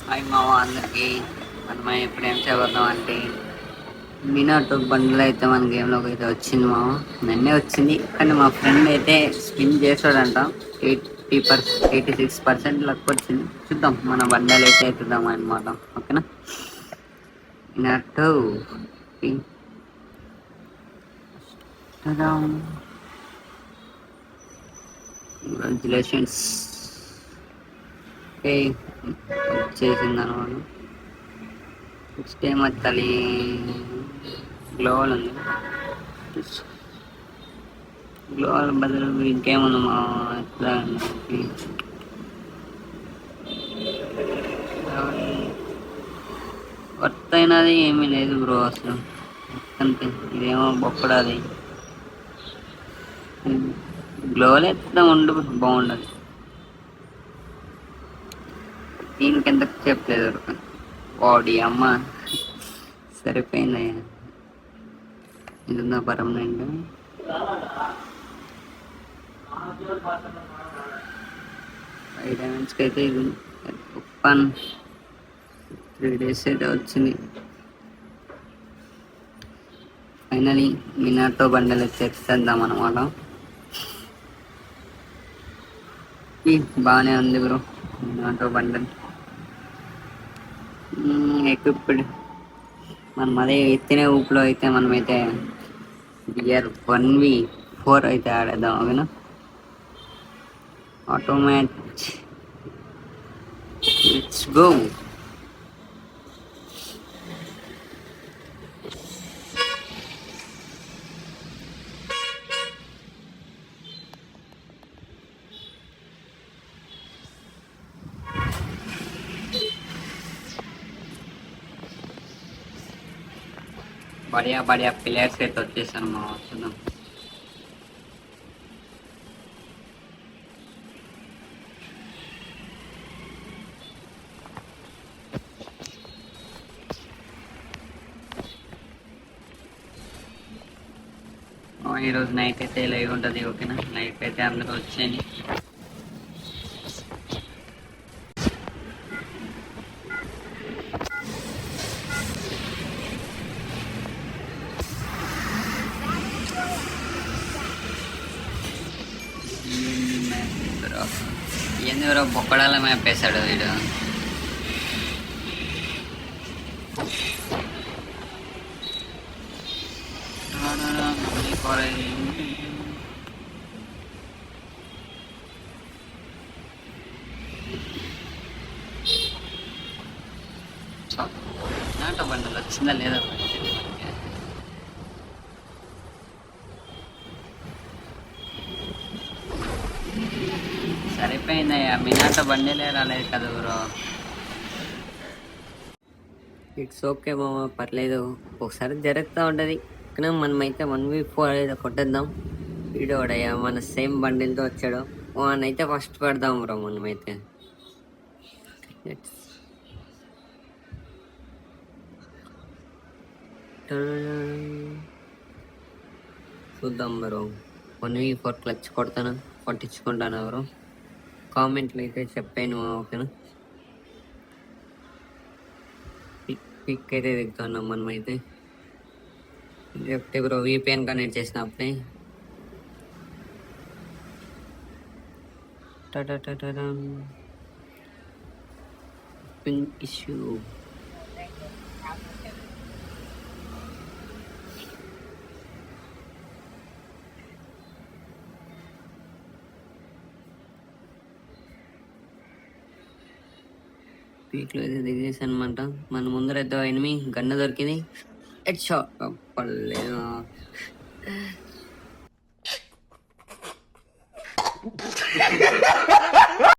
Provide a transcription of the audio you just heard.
Hi మామ అందరికి. మనం ఇప్పుడు ఏం చేయబోతాం అంటే మినాటో బండ్లు అయితే మన గేమ్లోకి అయితే వచ్చింది మామ. నిన్నే వచ్చింది కానీ మా ఫ్రెండ్ అయితే స్పిన్ చేసాడంట. 86% లక్ వచ్చింది. చూద్దాం మన బండలు అయితే అవుతుందాం అనమాట. ఓకేనా మినాటో కంగ్రాచులేషన్స్. ఓకే వచ్చేసింది అనమాట. నెక్స్ట్ టైం తల్లి గ్లోవల్ ఉంది. గ్లోవల్ బదులు ఇంకేమన్నా మా ఎట్లా వర్త్ అయినది ఏమీ లేదు బ్రో అసలు. అంతే ఇదేమో బొక్కడాది. గ్లోవల్ ఎత్తుదా ఉండు బాగుండదు. దీనికి ఎంత చెప్పలేదు బాడీ అమ్మ సరిపోయింది. ఇది ఉందా పర్మనెంట్. 5 డైమండ్స్కి అయితే ఇది 3 days అయితే వచ్చింది. ఫైనలీ మినాటో బండలు తెచ్చేద్దాం అనమాట. బాగానే ఉంది బ్రో మినాటో బండల్ ఎక్విప్డ్. మనం అదే ఎత్తిన ఊపులో అయితే మనమైతే బిఆర్ 1v4 అయితే ఆడేద్దాం. ఓకేనా auto match let's go. Badiya players అయితే వచ్చేసాను మా చూద్దాం. ఈరోజు నైట్ అయితే లైవ్ ఉంటుంది. ఓకేనా నైట్ అయితే అందరూ వచ్చేయండి. ఎందుకు బొక్కడాల మ్యాప్ వేసాడు వీడు. నాట బండలు వచ్చిందా లేదా సరిపోయిందయ్యా. మినాటో బండిలే రాలేదు కదా బ్రో. ఇట్స్ ఓకే మామ పర్లేదు. ఒకసారి జరుగుతూ ఉంటుంది. కానీ మనమైతే 1v4 అయితే కొట్టేద్దాం. వీడోడయ్యా మన సేమ్ బండిల్తో వచ్చాడు. వాన్ అయితే ఫస్ట్ పెడదాం బ్రో మనమైతే. చూద్దాం బ్రో. 1v4 క్లచ్ కొడతాను కొట్టించుకుంటాను బ్రో. కామెంట్లు అయితే చెప్పాను. ఓకేనా పిక్ అయితే దిగుతున్నాం మనమైతే. చెప్తే బ్రో VPN కనెక్ట్ చేసినప్పుడే ఇష్యూ. పీక్లో అయితే దిగేసి అనమాట. మన ముందరైతే ఎనిమి గన్న దొరికింది. హెడ్ షాట్ పర్లేదు.